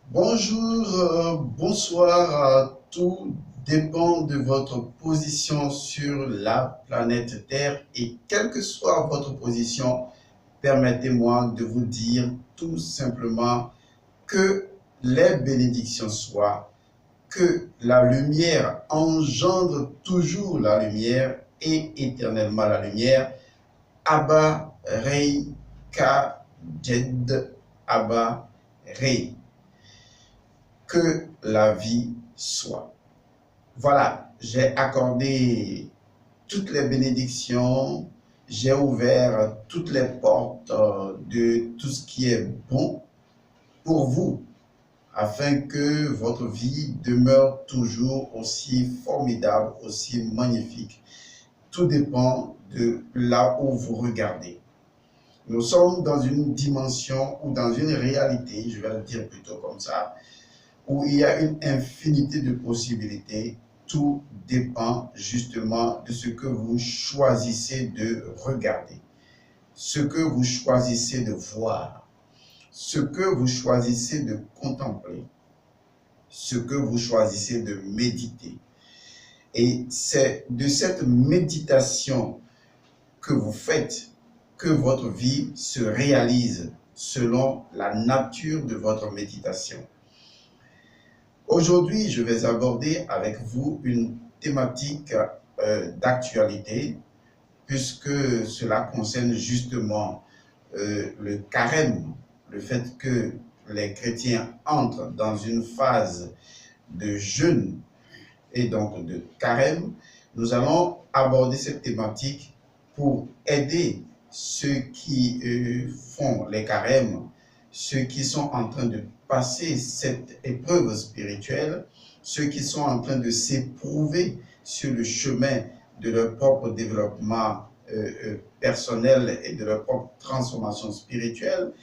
Bonjour, bonsoir, tout dépend de votre position sur la planète Terre et quelle que soit votre position, permettez-moi de vous dire tout simplement que les bénédictions soient, que la lumière engendre toujours la lumière et éternellement la lumière. Abba Rei Ka Jed Abba Rei. Que la vie soit. Voilà, j'ai accordé toutes les bénédictions, j'ai ouvert toutes les portes de tout ce qui est bon pour vous, afin que votre vie demeure toujours aussi formidable, aussi magnifique. Tout dépend de là où vous regardez. Nous sommes dans une dimension ou dans une réalité, je vais le dire plutôt comme ça, où il y a une infinité de possibilités. Tout dépend justement de ce que vous choisissez de regarder, ce que vous choisissez de voir, ce que vous choisissez de contempler, ce que vous choisissez de méditer. Et c'est de cette méditation que vous faites que votre vie se réalise selon la nature de votre méditation. Aujourd'hui, je vais aborder avec vous une thématique d'actualité, puisque cela concerne justement le carême, le fait que les chrétiens entrent dans une phase de jeûne et donc de carême. Nous allons aborder cette thématique pour aider ceux qui font les carèmes, ceux qui sont en train de passer cette épreuve spirituelle, ceux qui sont en train de s'éprouver sur le chemin de leur propre développement personnel et de leur propre transformation spirituelle,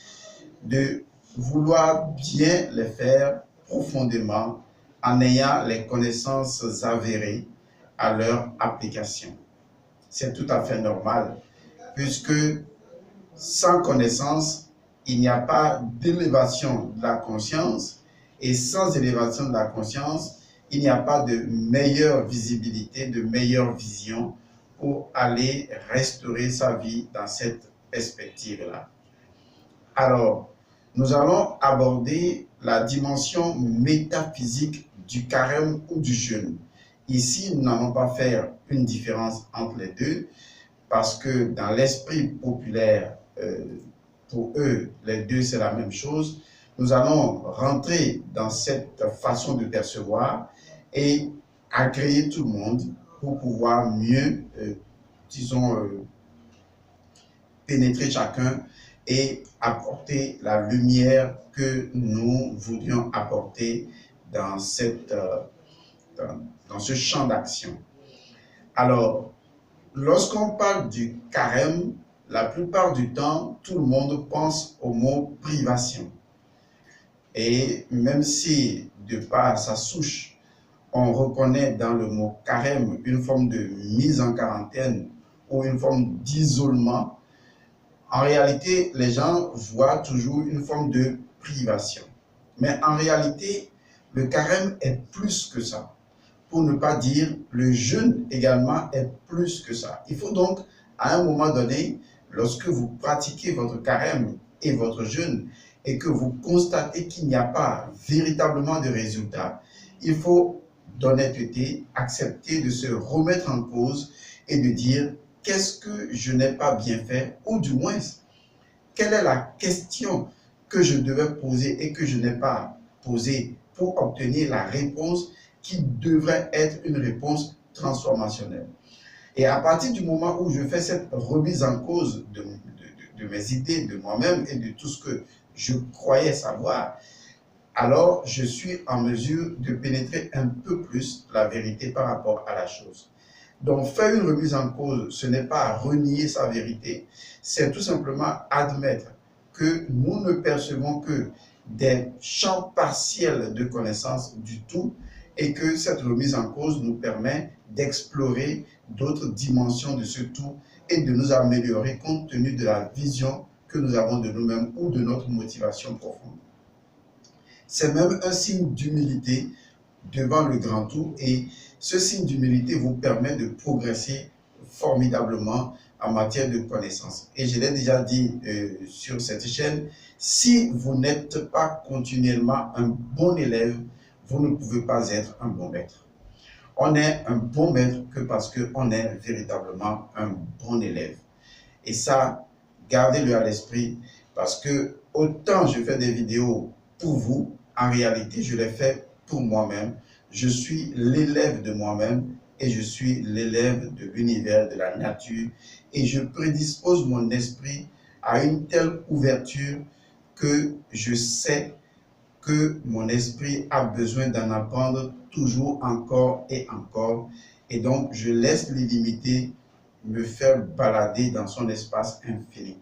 de vouloir bien les faire profondément en ayant les connaissances avérées à leur application. C'est tout à fait normal, puisque sans connaissance, il n'y a pas d'élévation de la conscience, et sans élévation de la conscience, il n'y a pas de meilleure visibilité, de meilleure vision pour aller restaurer sa vie dans cette perspective-là. Alors, nous allons aborder la dimension métaphysique du carême ou du jeûne. Ici, nous n'allons pas faire une différence entre les deux, parce que dans l'esprit populaire, pour eux, les deux, c'est la même chose. Nous allons rentrer dans cette façon de percevoir et agréer tout le monde pour pouvoir mieux, disons, pénétrer chacun et apporter la lumière que nous voulions apporter dans, dans ce champ d'action. Alors, lorsqu'on parle du carême, la plupart du temps, tout le monde pense au mot privation. Et même si, de par sa souche, on reconnaît dans le mot carême une forme de mise en quarantaine ou une forme d'isolement, en réalité, les gens voient toujours une forme de privation. Mais en réalité, le carême est plus que ça. Pour ne pas dire le jeûne également est plus que ça. Il faut donc, à un moment donné, lorsque vous pratiquez votre carême et votre jeûne et que vous constatez qu'il n'y a pas véritablement de résultat, il faut d'honnêteté accepter de se remettre en cause et de dire qu'est-ce que je n'ai pas bien fait, ou du moins, quelle est la question que je devais poser et que je n'ai pas posée pour obtenir la réponse qui devrait être une réponse transformationnelle. Et à partir du moment où je fais cette remise en cause de mes idées, de moi-même et de tout ce que je croyais savoir, alors je suis en mesure de pénétrer un peu plus la vérité par rapport à la chose. Donc, faire une remise en cause, ce n'est pas renier sa vérité, c'est tout simplement admettre que nous ne percevons que des champs partiels de connaissances du tout et que cette remise en cause nous permet d'explorer d'autres dimensions de ce tout et de nous améliorer compte tenu de la vision que nous avons de nous-mêmes ou de notre motivation profonde. C'est même un signe d'humilité devant le grand tout, et ce signe d'humilité vous permet de progresser formidablement en matière de connaissances. Et je l'ai déjà dit sur cette chaîne, si vous n'êtes pas continuellement un bon élève, vous ne pouvez pas être un bon maître. On est un bon maître que parce qu'on est véritablement un bon élève. Et ça, gardez-le à l'esprit, parce que autant je fais des vidéos pour vous, en réalité, je les fais pour moi-même. Je suis l'élève de moi-même et je suis l'élève de l'univers, de la nature. Et je prédispose mon esprit à une telle ouverture que je sais que mon esprit a besoin d'en apprendre toujours encore et encore. Et donc, je laisse l'illimité me faire balader dans son espace infini.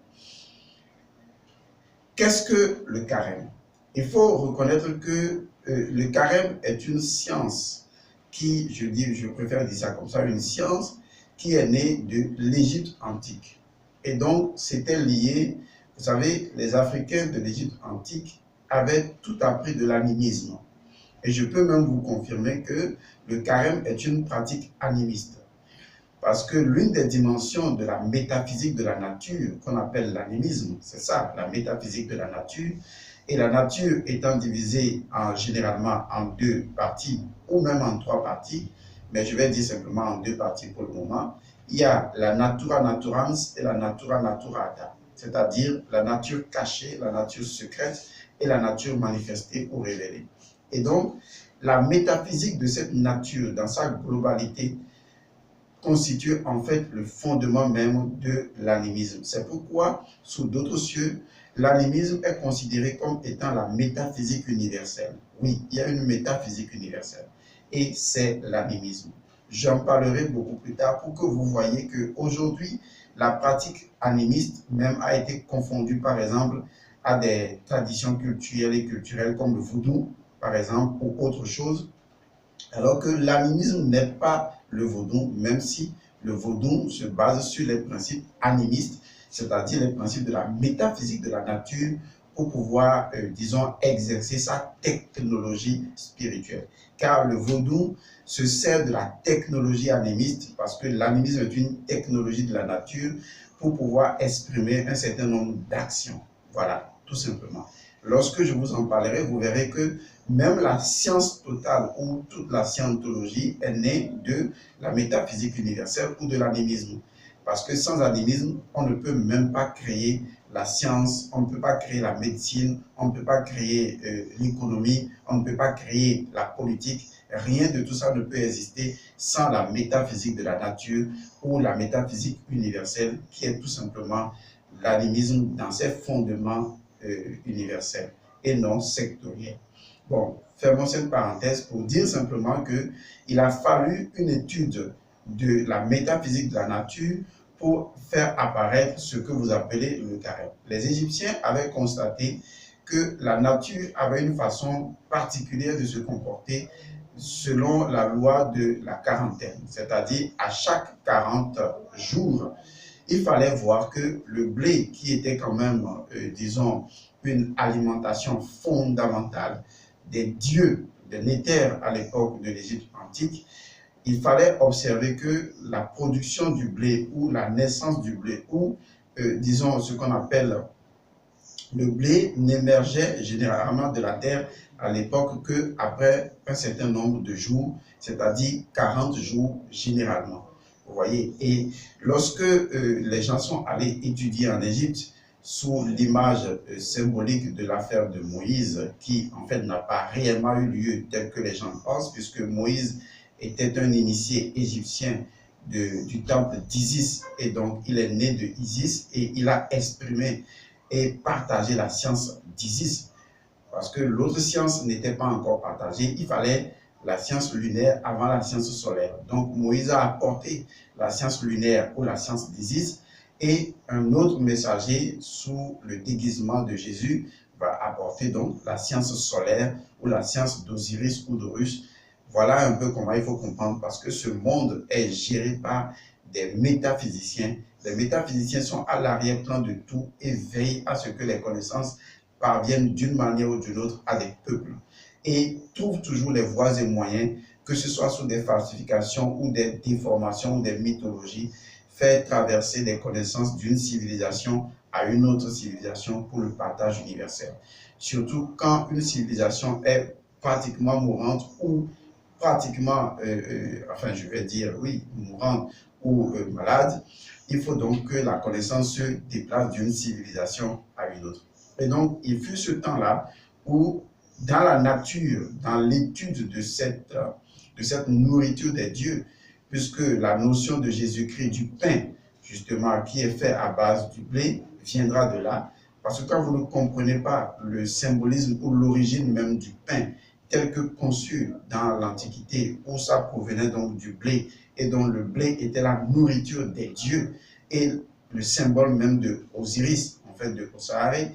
Qu'est-ce que le carême? Il faut reconnaître que le carême est une science qui, je préfère dire ça comme ça, une science qui est née de l'Égypte antique. Et donc, c'était lié, vous savez, les Africains de l'Égypte antique avaient tout appris de l'animisme. Et je peux même vous confirmer que le carême est une pratique animiste. Parce que l'une des dimensions de la métaphysique de la nature, qu'on appelle l'animisme, c'est ça, la métaphysique de la nature, et la nature étant divisée généralement en deux parties, ou même en trois parties, mais je vais dire simplement en deux parties pour le moment, il y a la natura naturans et la natura naturata, c'est-à-dire la nature cachée, la nature secrète et la nature manifestée ou révélée. Et donc, la métaphysique de cette nature dans sa globalité constitue en fait le fondement même de l'animisme. C'est pourquoi, sous d'autres cieux, l'animisme est considéré comme étant la métaphysique universelle. Oui, il y a une métaphysique universelle et c'est l'animisme. J'en parlerai beaucoup plus tard pour que vous voyez qu'aujourd'hui, la pratique animiste même a été confondue par exemple à des traditions culturelles et culturelles comme le vaudou, par exemple, ou autre chose, alors que l'animisme n'est pas le vaudou, même si le vaudou se base sur les principes animistes, c'est-à-dire les principes de la métaphysique de la nature pour pouvoir, disons, exercer sa technologie spirituelle. Car le vaudou se sert de la technologie animiste parce que l'animisme est une technologie de la nature pour pouvoir exprimer un certain nombre d'actions. Voilà, tout simplement. Lorsque je vous en parlerai, vous verrez que même la science totale ou toute la scientologie est née de la métaphysique universelle ou de l'animisme. Parce que sans animisme, on ne peut même pas créer la science, on ne peut pas créer la médecine, on ne peut pas créer l'économie, on ne peut pas créer la politique. Rien de tout ça ne peut exister sans la métaphysique de la nature ou la métaphysique universelle qui est tout simplement l'animisme dans ses fondements universels et non sectoriels. Bon, fermons cette parenthèse pour dire simplement qu'il a fallu une étude de la métaphysique de la nature pour faire apparaître ce que vous appelez le carême. Les Égyptiens avaient constaté que la nature avait une façon particulière de se comporter selon la loi de la quarantaine, c'est-à-dire à chaque 40 jours, il fallait voir que le blé, qui était quand même, disons, une alimentation fondamentale des dieux, des néthers à l'époque de l'Égypte antique, il fallait observer que la production du blé ou la naissance du blé ou, disons, ce qu'on appelle le blé n'émergeait généralement de la terre à l'époque qu'après un certain nombre de jours, c'est-à-dire 40 jours généralement. Vous voyez, et lorsque les gens sont allés étudier en Égypte, sous l'image symbolique de l'affaire de Moïse, qui en fait n'a pas réellement eu lieu tel que les gens pensent, puisque Moïse était un initié égyptien du temple d'Isis, et donc il est né de Isis, et il a exprimé et partagé la science d'Isis, parce que l'autre science n'était pas encore partagée, il fallait la science lunaire avant la science solaire. Donc Moïse a apporté la science lunaire ou la science d'Isis, et un autre messager sous le déguisement de Jésus va apporter donc la science solaire ou la science d'Osiris ou d'Horus. Voilà un peu comment il faut comprendre, parce que ce monde est géré par des métaphysiciens. Les métaphysiciens sont à l'arrière-plan de tout et veillent à ce que les connaissances parviennent d'une manière ou d'une autre à des peuples et trouvent toujours les voies et moyens, que ce soit sous des falsifications ou des déformations ou des mythologies, faire traverser des connaissances d'une civilisation à une autre civilisation pour le partage universel. Surtout quand une civilisation est pratiquement mourante ou pratiquement, enfin je vais dire, oui, mourante ou malade, il faut donc que la connaissance se déplace d'une civilisation à une autre. Et donc, il fut ce temps-là où, dans la nature, dans l'étude de cette nourriture des dieux, puisque la notion de Jésus-Christ du pain, justement, qui est fait à base du blé, viendra de là. Parce que quand vous ne comprenez pas le symbolisme ou l'origine même du pain, tel que conçu dans l'Antiquité, où ça provenait donc du blé, et dont le blé était la nourriture des dieux, et le symbole même de Osiris, en fait de Osiré.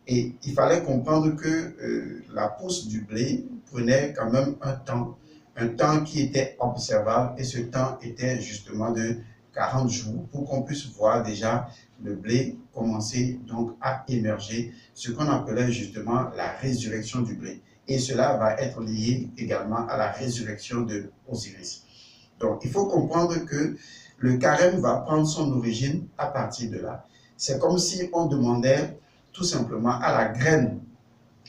Et il fallait comprendre que la pousse du blé prenait quand même un temps qui était observable, et ce temps était justement de 40 jours pour qu'on puisse voir déjà le blé commencer donc à émerger, ce qu'on appelait justement la résurrection du blé. Et cela va être lié également à la résurrection de Osiris. Donc, il faut comprendre que le carême va prendre son origine à partir de là. C'est comme si on demandait tout simplement à la graine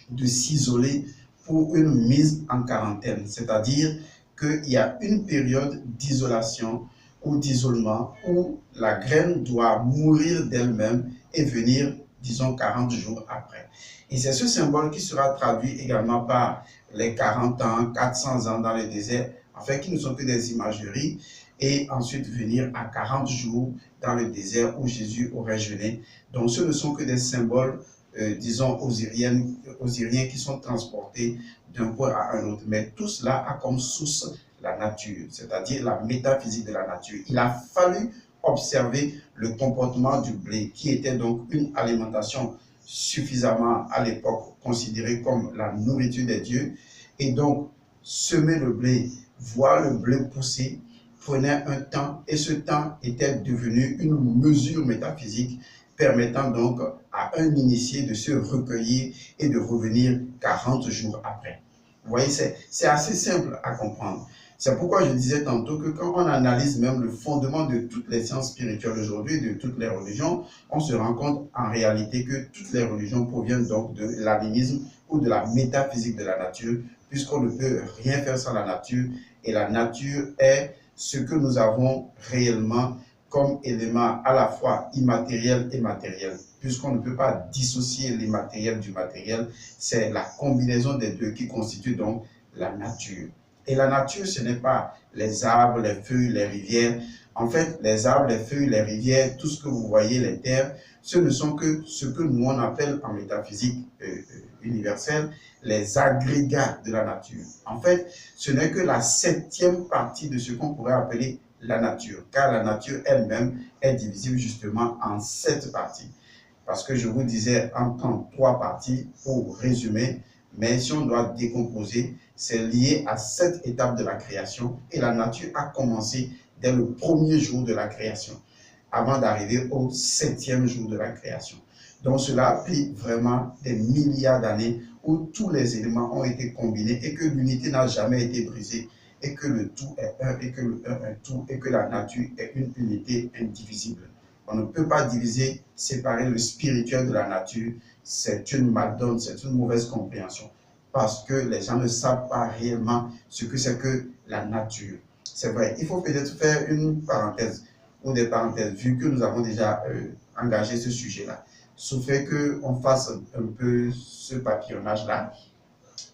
de s'isoler pour une mise en quarantaine. C'est-à-dire qu'il y a une période d'isolation ou d'isolement où la graine doit mourir d'elle-même et venir, disons, 40 jours après. Et c'est ce symbole qui sera traduit également par les 40 ans, 400 ans dans le désert, en fait, qui ne sont que des imageries, et ensuite venir à 40 jours dans le désert où Jésus aurait jeûné. Donc, ce ne sont que des symboles, disons, osiriens qui sont transportés d'un point à un autre. Mais tout cela a comme source la nature, c'est-à-dire la métaphysique de la nature. Il a fallu observer le comportement du blé, qui était donc une alimentation suffisamment à l'époque considérée comme la nourriture des dieux. Et donc, semer le blé, voir le blé pousser, prenait un temps, et ce temps était devenu une mesure métaphysique permettant donc à un initié de se recueillir et de revenir 40 jours après. Vous voyez, c'est assez simple à comprendre. C'est pourquoi je disais tantôt que quand on analyse même le fondement de toutes les sciences spirituelles aujourd'hui, de toutes les religions, on se rend compte en réalité que toutes les religions proviennent donc de l'animisme ou de la métaphysique de la nature, puisqu'on ne peut rien faire sans la nature, et la nature est ce que nous avons réellement comme élément à la fois immatériel et matériel, puisqu'on ne peut pas dissocier l'immatériel du matériel. C'est la combinaison des deux qui constitue donc la nature. Et la nature, ce n'est pas les arbres, les feuilles, les rivières. En fait, les arbres, les feuilles, les rivières, tout ce que vous voyez, les terres, ce ne sont que ce que nous on appelle en métaphysique universelle les agrégats de la nature. En fait, ce n'est que la 7e partie de ce qu'on pourrait appeler la nature, car la nature elle-même est divisible justement en 7 parties. Parce que je vous disais en 3 parties pour résumer, mais si on doit décomposer, c'est lié à 7 étapes de la création, et la nature a commencé dès le premier jour de la création, avant d'arriver au 7e jour de la création. Donc cela a pris vraiment des milliards d'années où tous les éléments ont été combinés et que l'unité n'a jamais été brisée, et que le tout est un, et que le un est tout, et que la nature est une unité indivisible. On ne peut pas diviser, séparer le spirituel de la nature. C'est une madone, c'est une mauvaise compréhension, parce que les gens ne savent pas réellement ce que c'est que la nature. C'est vrai, il faut peut-être faire une parenthèse, ou des parenthèses, vu que nous avons déjà engagé ce sujet-là. Sauf qu'on fasse un peu ce papillonnage-là,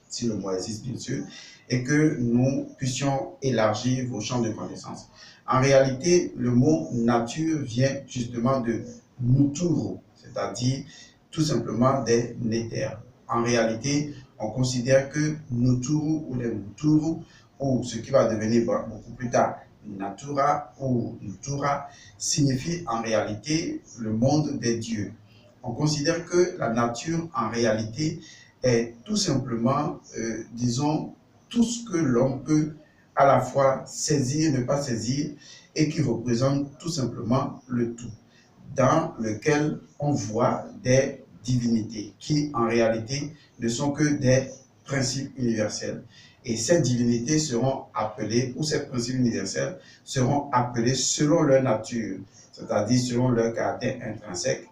si le mot existe bien sûr, et que nous puissions élargir vos champs de connaissances. En réalité, le mot nature vient justement de nuturu, c'est-à-dire tout simplement des néthers. En réalité, on considère que nuturu ou les nuturu, ou ce qui va devenir beaucoup plus tard natura ou nutura, signifie en réalité le monde des dieux. On considère que la nature, en réalité, est tout simplement, disons, tout ce que l'homme peut à la fois saisir, ne pas saisir, et qui représente tout simplement le tout, dans lequel on voit des divinités qui, en réalité, ne sont que des principes universels. Et ces divinités seront appelées, ou ces principes universels seront appelés selon leur nature, c'est-à-dire selon leur caractère intrinsèque,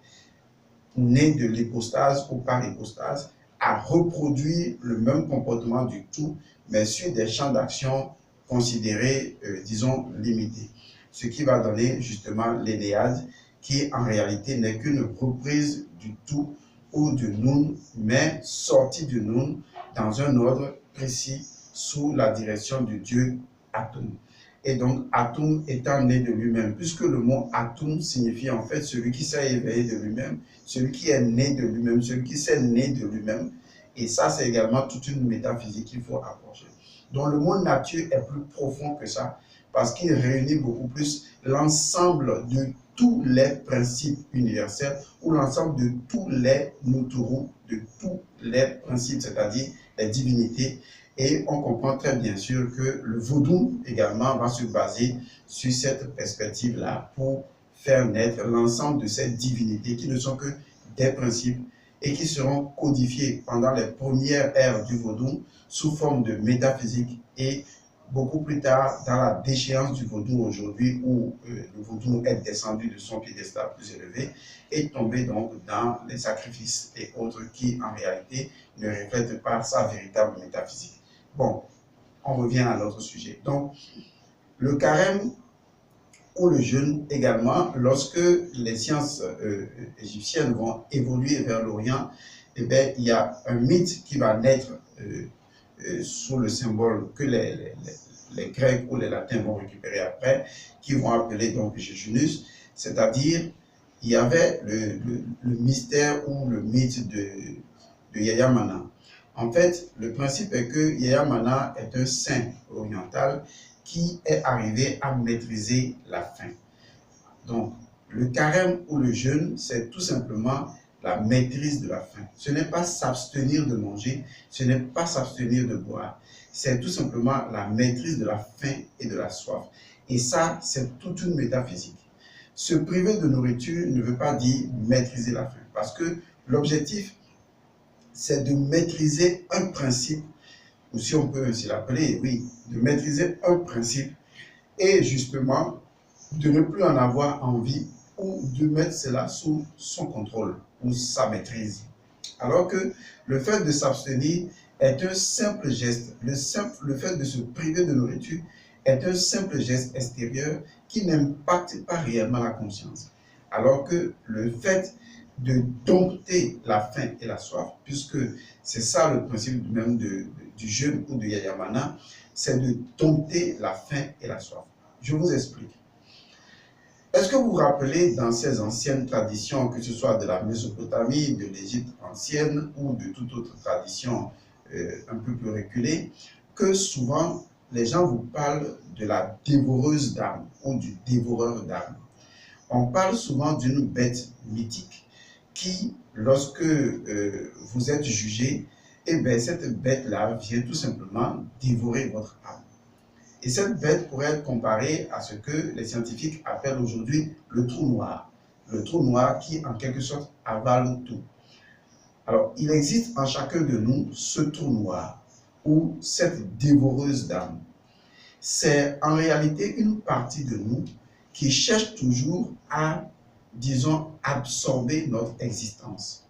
nés de l'hypostase ou par hypostase, à reproduire le même comportement du tout, mais sur des champs d'action considérés, disons, limités. Ce qui va donner justement l'Énéade, qui en réalité n'est qu'une reprise du tout ou du Nun, mais sortie du Nun dans un ordre précis sous la direction du dieu Atum. Et donc, Atum étant né de lui-même, puisque le mot Atum signifie en fait celui qui s'est éveillé de lui-même, celui qui est né de lui-même, celui qui s'est né de lui-même. Et ça, c'est également toute une métaphysique qu'il faut approcher. Donc, le mot nature est plus profond que ça, parce qu'il réunit beaucoup plus l'ensemble de tous les principes universels ou l'ensemble de tous les Nuturu, de tous les principes, c'est-à-dire les divinités. Et on comprend très bien sûr que le vaudou également va se baser sur cette perspective-là pour faire naître l'ensemble de ces divinités qui ne sont que des principes et qui seront codifiés pendant les premières ères du vaudou sous forme de métaphysique et beaucoup plus tard, dans la déchéance du vaudou aujourd'hui, où le vaudou est descendu de son piédestal plus élevé, est tombé donc dans les sacrifices et autres qui, en réalité, ne reflètent pas sa véritable métaphysique. Bon, on revient à notre sujet. Donc, le carême ou le jeûne également, lorsque les sciences égyptiennes vont évoluer vers l'Orient, eh bien, il y a un mythe qui va naître sous le symbole que les Grecs ou les Latins vont récupérer après, qui vont appeler donc Jéjunus, c'est-à-dire il y avait le mystère ou le mythe de Yaya Mana. En fait, le principe est que Yaya Mana est un saint oriental qui est arrivé à maîtriser la faim. Donc, le carême ou le jeûne, c'est tout simplement la maîtrise de la faim. Ce n'est pas s'abstenir de manger, ce n'est pas s'abstenir de boire. C'est tout simplement la maîtrise de la faim et de la soif. Et ça, c'est toute une métaphysique. Se priver de nourriture ne veut pas dire maîtriser la faim, parce que l'objectif, c'est de maîtriser un principe, ou si on peut ainsi l'appeler, oui, de maîtriser un principe et justement de ne plus en avoir envie ou de mettre cela sous son contrôle ou sa maîtrise. Alors que le fait de s'abstenir est un simple geste. Le fait de se priver de nourriture est un simple geste extérieur qui n'impacte pas réellement la conscience. Alors que le fait de dompter la faim et la soif, puisque c'est ça le principe même du jeûne ou de Yaya Mana, c'est de dompter la faim et la soif. Je vous explique. Est-ce que vous vous rappelez dans ces anciennes traditions, que ce soit de la Mésopotamie, de l'Égypte ancienne ou de toute autre tradition un peu plus reculée, que souvent les gens vous parlent de la dévoreuse d'âme ou du dévoreur d'âme. On parle souvent d'une bête mythique qui, lorsque vous êtes jugé, eh bien, cette bête-là vient tout simplement dévorer votre âme. Et cette bête pourrait être comparée à ce que les scientifiques appellent aujourd'hui le trou noir. Le trou noir qui, en quelque sorte, avale tout. Alors, il existe en chacun de nous ce trou noir ou cette dévoreuse d'âme. C'est en réalité une partie de nous qui cherche toujours à, disons, absorber notre existence.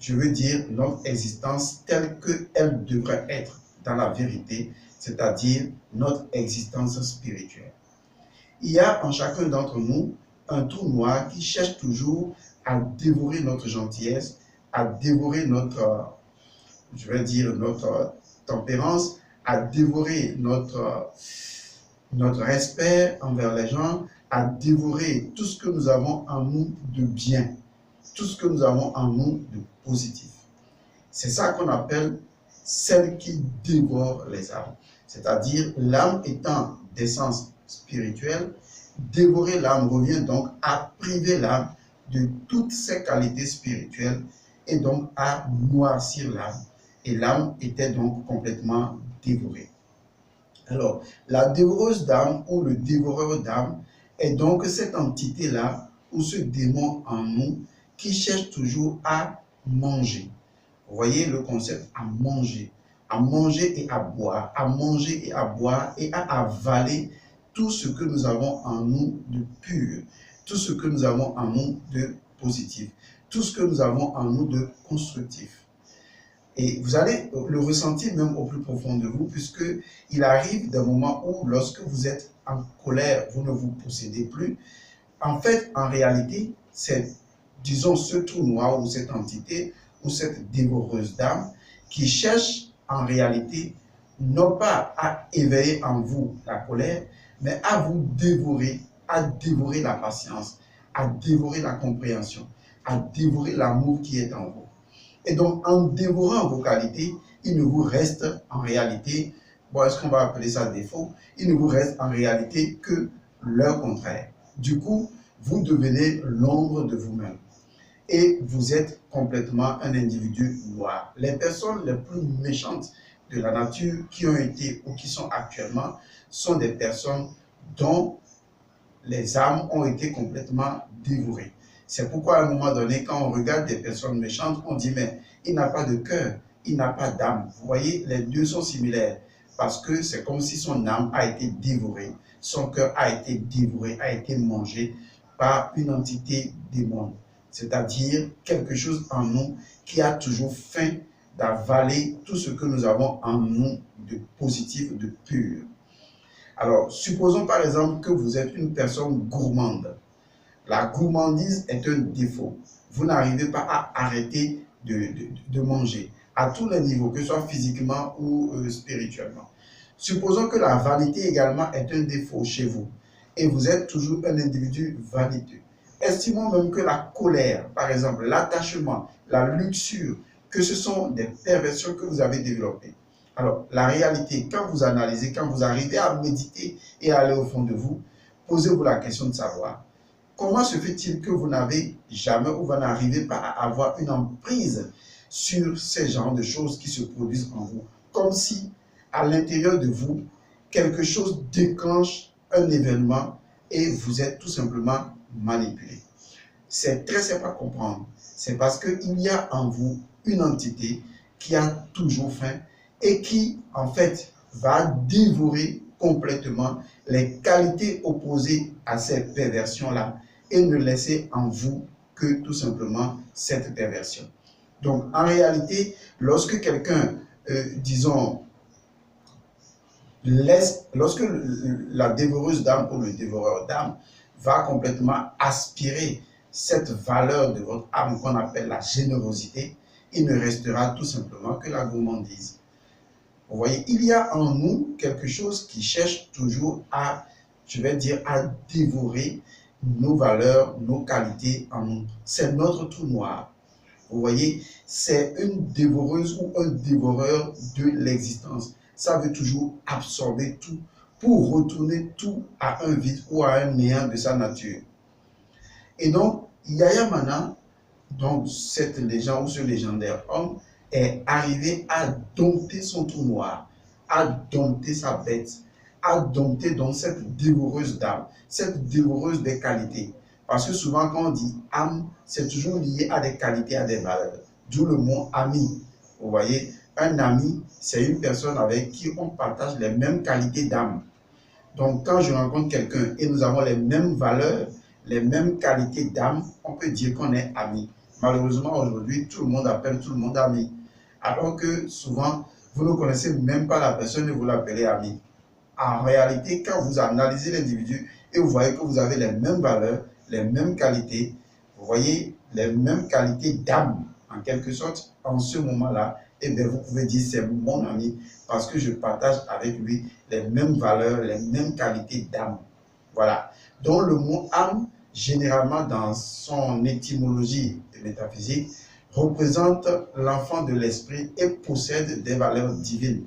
Je veux dire notre existence telle qu'elle devrait être dans la vérité, c'est-à-dire notre existence spirituelle. Il y a en chacun d'entre nous un trou noir qui cherche toujours à dévorer notre gentillesse, à dévorer notre, je vais dire, notre tempérance, à dévorer notre respect envers les gens, à dévorer tout ce que nous avons en nous de bien, tout ce que nous avons en nous de positif. C'est ça qu'on appelle celle qui dévore les âmes. C'est-à-dire l'âme étant d'essence spirituelle, dévorer l'âme revient donc à priver l'âme de toutes ses qualités spirituelles et donc à noircir l'âme. Et l'âme était donc complètement dévorée. Alors, la dévoreuse d'âme ou le dévoreur d'âme est donc cette entité-là ou ce démon en nous qui cherche toujours à manger. Vous voyez le concept, à manger et à boire, à manger et à boire et à avaler tout ce que nous avons en nous de pur, tout ce que nous avons en nous de positif, tout ce que nous avons en nous de constructif. Et vous allez le ressentir même au plus profond de vous, puisque il arrive des moments où, lorsque vous êtes en colère, vous ne vous possédez plus. En fait, en réalité, c'est, disons, ce trou noir ou cette entité ou cette dévoreuse d'âme qui cherche en réalité non pas à éveiller en vous la colère, mais à vous dévorer, à dévorer la patience, à dévorer la compréhension, à dévorer l'amour qui est en vous. Et donc, en dévorant vos qualités, il ne vous reste en réalité, bon, est-ce qu'on va appeler ça défaut? Il ne vous reste en réalité que leur contraire. Du coup, vous devenez l'ombre de vous-même. Et vous êtes complètement un individu noir. Les personnes les plus méchantes de la nature qui ont été ou qui sont actuellement sont des personnes dont les âmes ont été complètement dévorées. C'est pourquoi à un moment donné, quand on regarde des personnes méchantes, on dit mais il n'a pas de cœur, il n'a pas d'âme. Vous voyez, les deux sont similaires parce que c'est comme si son âme a été dévorée, son cœur a été dévoré, a été mangé par une entité démoniaque, c'est-à-dire quelque chose en nous qui a toujours faim d'avaler tout ce que nous avons en nous de positif, de pur. Alors, supposons par exemple que vous êtes une personne gourmande. La gourmandise est un défaut. Vous n'arrivez pas à arrêter de manger à tous les niveaux, que ce soit physiquement ou spirituellement. Supposons que la vanité également est un défaut chez vous et vous êtes toujours un individu vaniteux. Estimons même que la colère, par exemple, l'attachement, la luxure, que ce sont des perversions que vous avez développées. Alors, la réalité, quand vous analysez, quand vous arrivez à méditer et à aller au fond de vous, posez-vous la question de savoir comment se fait-il que vous n'avez jamais ou vous n'arrivez pas à avoir une emprise sur ces genres de choses qui se produisent en vous, comme si à l'intérieur de vous, quelque chose déclenche un événement et vous êtes tout simplement manipulé. C'est très simple à comprendre. C'est parce qu'il y a en vous une entité qui a toujours faim et qui, en fait, va dévorer complètement les qualités opposées à cette perversion-là et ne laisser en vous que tout simplement cette perversion. Donc, en réalité, lorsque quelqu'un, disons, lorsque la dévoreuse d'âme ou le dévoreur d'âme va complètement aspirer cette valeur de votre âme qu'on appelle la générosité, il ne restera tout simplement que la gourmandise. Vous voyez, il y a en nous quelque chose qui cherche toujours à, je vais dire, à dévorer nos valeurs, nos qualités en nous. C'est notre trou noir. Vous voyez, c'est une dévoreuse ou un dévoreur de l'existence. Ça veut toujours absorber tout pour retourner tout à un vide ou à un néant de sa nature. Et donc, Yaya Mana, donc cette légende ou ce légendaire homme, est arrivé à dompter son trou noir, à dompter sa bête, à dompter donc cette dévoreuse d'âme, cette dévoreuse des qualités. Parce que souvent quand on dit âme, c'est toujours lié à des qualités, à des valeurs. D'où le mot ami. Vous voyez, un ami, c'est une personne avec qui on partage les mêmes qualités d'âme. Donc quand je rencontre quelqu'un et nous avons les mêmes valeurs, les mêmes qualités d'âme, on peut dire qu'on est amis. Malheureusement, aujourd'hui, tout le monde appelle tout le monde ami. Alors que souvent, vous ne connaissez même pas la personne et vous l'appelez ami. En réalité, quand vous analysez l'individu et vous voyez que vous avez les mêmes valeurs, les mêmes qualités, vous voyez les mêmes qualités d'âme, en quelque sorte, en ce moment-là, et bien vous pouvez dire c'est mon ami parce que je partage avec lui les mêmes valeurs, les mêmes qualités d'âme. Voilà. Donc le mot âme, généralement dans son étymologie de métaphysique, représente l'enfant de l'esprit et possède des valeurs divines,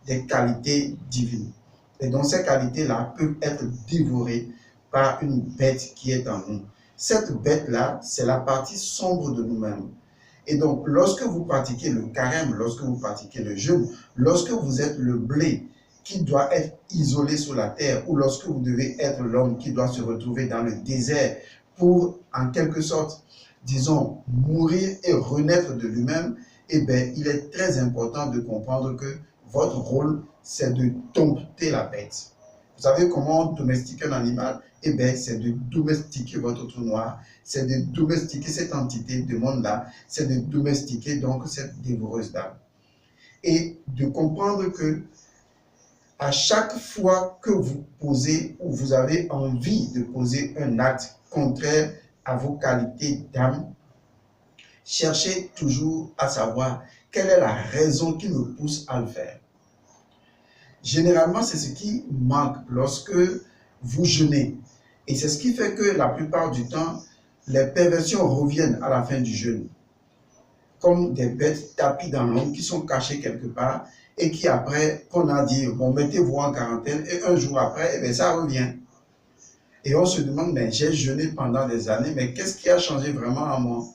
des qualités divines. Et donc ces qualités-là peuvent être dévorées par une bête qui est en nous. Cette bête-là, c'est la partie sombre de nous-mêmes. Et donc, lorsque vous pratiquez le carême, lorsque vous pratiquez le jeûne, lorsque vous êtes le blé qui doit être isolé sur la terre, ou lorsque vous devez être l'homme qui doit se retrouver dans le désert pour, en quelque sorte, disons, mourir et renaître de lui-même, eh bien, il est très important de comprendre que votre rôle, c'est de dompter la bête. Vous savez comment domestiquer un animal? Eh bien, c'est de domestiquer votre trou noir, c'est de domestiquer cette entité de monde-là, c'est de domestiquer donc cette dévoreuse d'âme. Et de comprendre que à chaque fois que vous posez ou vous avez envie de poser un acte contraire à vos qualités d'âme, cherchez toujours à savoir quelle est la raison qui me pousse à le faire. Généralement, c'est ce qui manque lorsque vous jeûnez. Et c'est ce qui fait que la plupart du temps, les perversions reviennent à la fin du jeûne. Comme des bêtes tapies dans l'ombre qui sont cachées quelque part et qui après, qu'on a dit, bon, mettez-vous en quarantaine et un jour après, eh bien, ça revient. Et on se demande, mais j'ai jeûné pendant des années, mais qu'est-ce qui a changé vraiment en moi?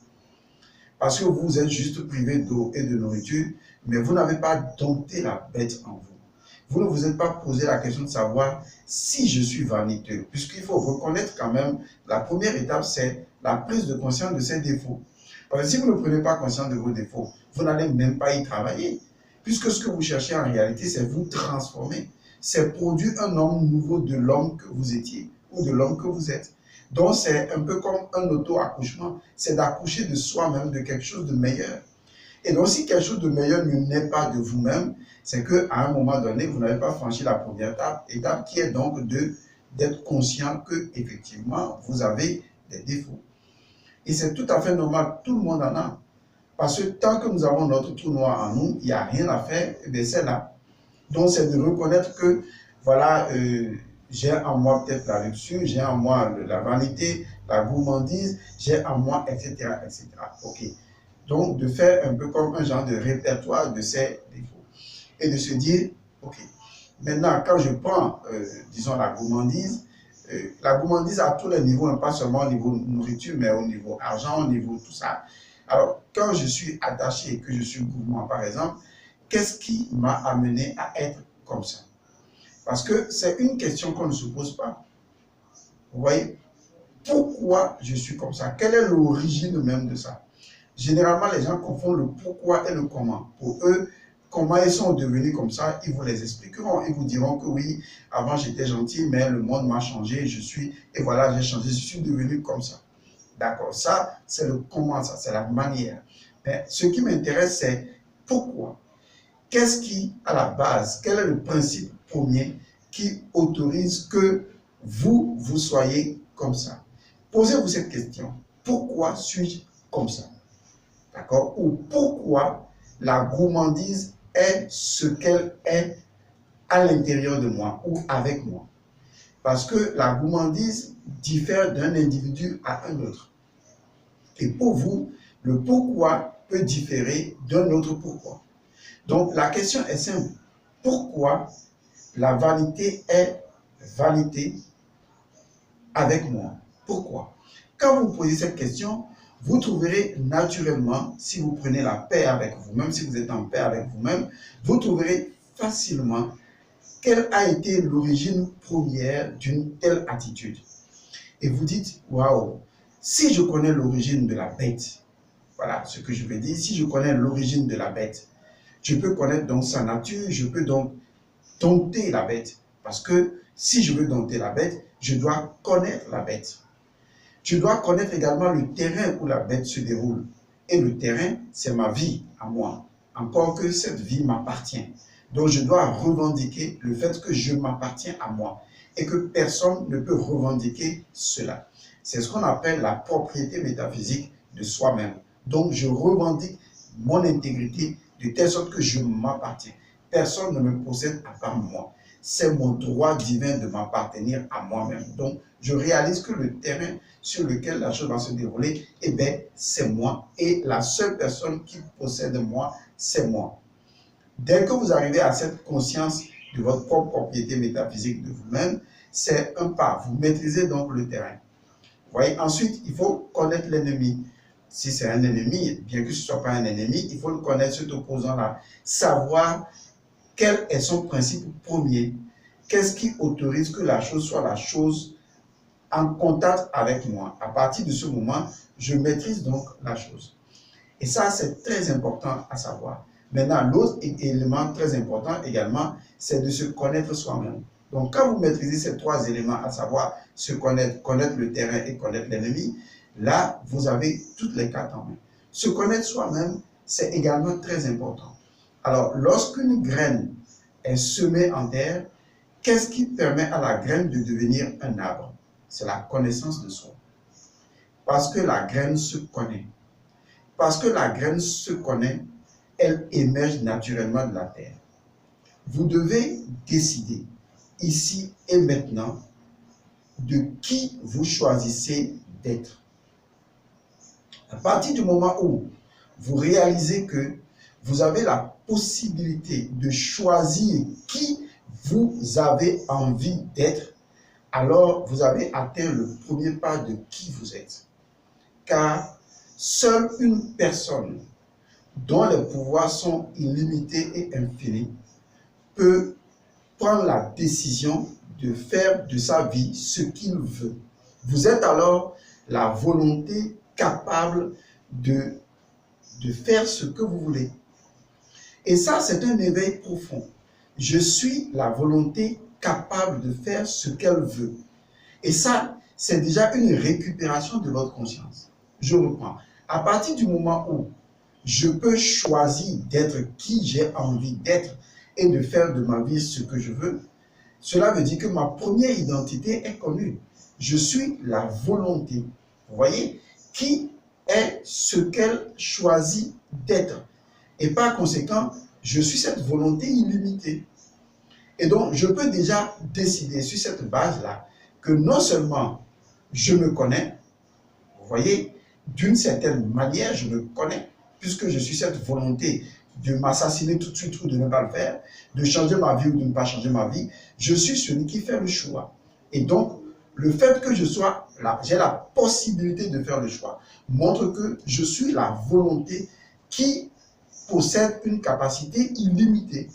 Parce que vous êtes juste privé d'eau et de nourriture, mais vous n'avez pas dompté la bête en vous. Vous ne vous êtes pas posé la question de savoir si je suis vaniteux, puisqu'il faut reconnaître quand même, la première étape, c'est la prise de conscience de ses défauts. Parce que si vous ne prenez pas conscience de vos défauts, vous n'allez même pas y travailler, puisque ce que vous cherchez en réalité, c'est vous transformer, c'est produire un homme nouveau de l'homme que vous étiez ou de l'homme que vous êtes. Donc c'est un peu comme un auto-accouchement, c'est d'accoucher de soi-même, de quelque chose de meilleur. Et donc si quelque chose de meilleur ne naît pas de vous-même, c'est qu'à un moment donné, vous n'avez pas franchi la première étape qui est donc d'être conscient que effectivement vous avez des défauts. Et c'est tout à fait normal, tout le monde en a. Parce que tant que nous avons notre trou noir en nous, il n'y a rien à faire, et bien c'est là. Donc c'est de reconnaître que, voilà, j'ai en moi peut-être la luxure, j'ai en moi la vanité, la gourmandise, j'ai en moi, etc., etc. Ok. Donc de faire un peu comme un genre de répertoire de ces défauts. Et de se dire, ok, maintenant quand je prends, disons, la gourmandise à tous les niveaux, hein, pas seulement au niveau nourriture, mais au niveau argent, au niveau tout ça. Alors, quand je suis attaché et que je suis gourmand, par exemple, qu'est-ce qui m'a amené à être comme ça? Parce que c'est une question qu'on ne se pose pas. Vous voyez? Pourquoi je suis comme ça? Quelle est l'origine même de ça? Généralement, les gens confondent le pourquoi et le comment. Pour eux, comment ils sont devenus comme ça, ils vous les expliqueront. Ils vous diront que oui, avant j'étais gentil, mais le monde m'a changé, et voilà, j'ai changé, je suis devenu comme ça. D'accord, ça, c'est le comment, ça, c'est la manière. Mais ce qui m'intéresse, c'est pourquoi. Qu'est-ce qui, à la base, quel est le principe premier qui autorise que vous soyez comme ça? Posez-vous cette question. Pourquoi suis-je comme ça? D'accord? Ou pourquoi la gourmandise est ce qu'elle est à l'intérieur de moi ou avec moi? Parce que la gourmandise diffère d'un individu à un autre. Et pour vous, le pourquoi peut différer d'un autre pourquoi. Donc la question est simple. Pourquoi la vanité est vanité avec moi? Pourquoi? Quand vous posez cette question, vous trouverez naturellement, si vous prenez la paix avec vous-même, si vous êtes en paix avec vous-même, vous trouverez facilement quelle a été l'origine première d'une telle attitude. Et vous dites, waouh, si je connais l'origine de la bête, voilà ce que je veux dire, si je connais l'origine de la bête, je peux connaître donc sa nature, je peux donc dompter la bête. Parce que si je veux dompter la bête, je dois connaître la bête. Je dois connaître également le terrain où la bête se déroule. Et le terrain, c'est ma vie à moi. Encore que cette vie m'appartient. Donc je dois revendiquer le fait que je m'appartiens à moi. Et que personne ne peut revendiquer cela. C'est ce qu'on appelle la propriété métaphysique de soi-même. Donc je revendique mon intégrité de telle sorte que je m'appartiens. Personne ne me possède à part moi. C'est mon droit divin de m'appartenir à moi-même. Donc, je réalise que le terrain sur lequel la chose va se dérouler, eh bien, c'est moi. Et la seule personne qui possède moi, c'est moi. Dès que vous arrivez à cette conscience de votre propre propriété métaphysique de vous-même, c'est un pas. Vous maîtrisez donc le terrain. Vous voyez, ensuite, il faut connaître l'ennemi. Si c'est un ennemi, bien que ce ne soit pas un ennemi, il faut le connaître, cet opposant-là. Savoir quel est son principe premier. Qu'est-ce qui autorise que la chose soit la chose en contact avec moi. À partir de ce moment, je maîtrise donc la chose. Et ça, c'est très important à savoir. Maintenant, l'autre élément très important également, c'est de se connaître soi-même. Donc, quand vous maîtrisez ces trois éléments, à savoir se connaître, connaître le terrain et connaître l'ennemi, là, vous avez toutes les cartes en main. Se connaître soi-même, c'est également très important. Alors, lorsqu'une graine est semée en terre, qu'est-ce qui permet à la graine de devenir un arbre? C'est la connaissance de soi. Parce que la graine se connaît. Parce que la graine se connaît, elle émerge naturellement de la terre. Vous devez décider, ici et maintenant, de qui vous choisissez d'être. À partir du moment où vous réalisez que vous avez la possibilité de choisir qui vous avez envie d'être, alors vous avez atteint le premier pas de qui vous êtes. Car seule une personne dont les pouvoirs sont illimités et infinis peut prendre la décision de faire de sa vie ce qu'il veut. Vous êtes alors la volonté capable de faire ce que vous voulez. Et ça, c'est un éveil profond. Je suis la volonté capable de faire ce qu'elle veut. Et ça, c'est déjà une récupération de votre conscience. Je reprends. À partir du moment où je peux choisir d'être qui j'ai envie d'être et de faire de ma vie ce que je veux, cela veut dire que ma première identité est connue. Je suis la volonté. Vous voyez, qui est ce qu'elle choisit d'être. Et par conséquent, je suis cette volonté illimitée. Et donc, je peux déjà décider sur cette base-là que non seulement je me connais, vous voyez, d'une certaine manière, je me connais, puisque je suis cette volonté de m'assassiner tout de suite ou de ne pas le faire, de changer ma vie ou de ne pas changer ma vie, je suis celui qui fait le choix. Et donc, le fait que je sois là, j'ai la possibilité de faire le choix, montre que je suis la volonté qui possède une capacité illimitée.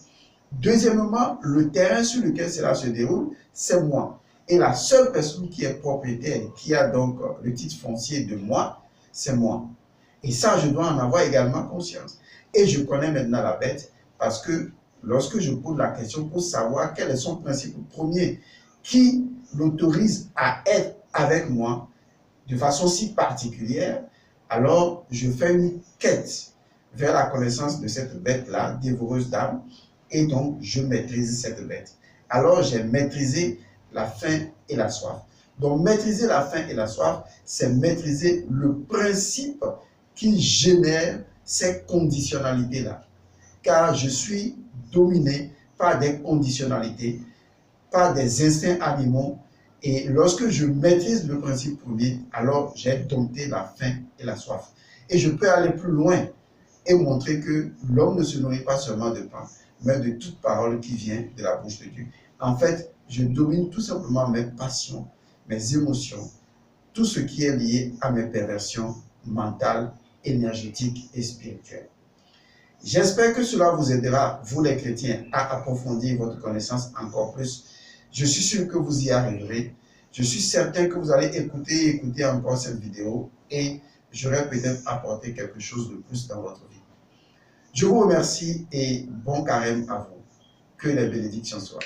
Deuxièmement, le terrain sur lequel cela se déroule, c'est moi. Et la seule personne qui est propriétaire, qui a donc le titre foncier de moi, c'est moi. Et ça, je dois en avoir également conscience. Et je connais maintenant la bête parce que lorsque je pose la question pour savoir quel est son principe premier qui l'autorise à être avec moi de façon si particulière, alors je fais une quête vers la connaissance de cette bête-là, dévoreuse d'âme, et donc je maîtrise cette bête. Alors j'ai maîtrisé la faim et la soif. Donc maîtriser la faim et la soif, c'est maîtriser le principe qui génère ces conditionnalités-là. Car je suis dominé par des conditionnalités, par des instincts animaux, et lorsque je maîtrise le principe premier, alors j'ai dompté la faim et la soif. Et je peux aller plus loin et montrer que l'homme ne se nourrit pas seulement de pain, mais de toute parole qui vient de la bouche de Dieu. En fait, je domine tout simplement mes passions, mes émotions, tout ce qui est lié à mes perversions mentales, énergétiques et spirituelles. J'espère que cela vous aidera, vous les chrétiens, à approfondir votre connaissance encore plus. Je suis sûr que vous y arriverez. Je suis certain que vous allez écouter encore cette vidéo et j'aurai peut-être apporté quelque chose de plus dans votre vie. Je vous remercie et bon carême à vous. Que les bénédictions soient.